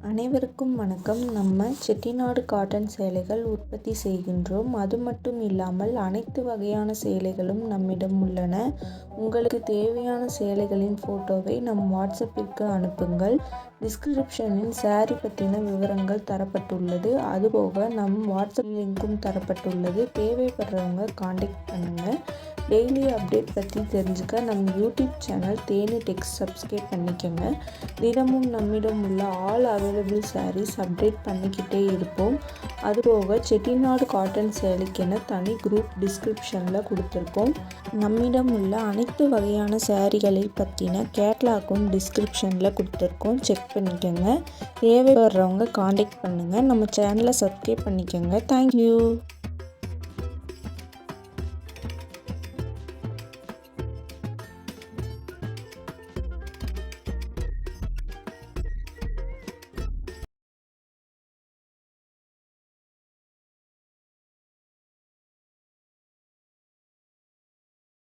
அனைவருக்கும் வணக்கம். நம்ம செட்டிநாடு காட்டன் சேலைகள் உற்பத்தி செய்கின்றோம். அது மட்டும் இல்லாமல் அனைத்து வகையான சேலைகளும் நம்மிடம் உள்ளன. உங்களுக்கு தேவையான சேலைகளின் ஃபோட்டோவை நம் வாட்ஸ்அப்பிற்கு அனுப்புங்கள். டிஸ்கிரிப்ஷனில் சாரி பற்றின விவரங்கள் தரப்பட்டுள்ளது. அதுபோக நம் வாட்ஸ்அப் லிங்க்கும் தரப்பட்டுள்ளது. தேவைப்படுறவங்க காண்டாக்ட் பண்ணுங்கள். டெய்லி அப்டேட் பற்றி தெரிஞ்சுக்க நம்ம யூடியூப் சேனல் தேனி டெக்ஸ் சப்ஸ்கிரைப் பண்ணிக்கோங்க. தினமும் நம்மிடம் உள்ள ஆல் அவைலபிள் சாரீஸ் அப்டேட் பண்ணிக்கிட்டே இருப்போம். அதுபோக செட்டிநாடு காட்டன் சேலைக்கென தனி குரூப் டிஸ்கிரிப்ஷனில் கொடுத்துருக்கோம். நம்மிடம் உள்ள அனைத்து வகையான சாரீகளை பற்றின கேட்லாக்கும் டிஸ்கிரிப்ஷனில் கொடுத்துருக்கோம். செக் பண்ணிக்கோங்க. தேவைப்படுறவங்க காண்டாக்ட் பண்ணுங்கள். நம்ம சேனலை சப்ஸ்கிரைப் பண்ணிக்கோங்க. தேங்க்யூ.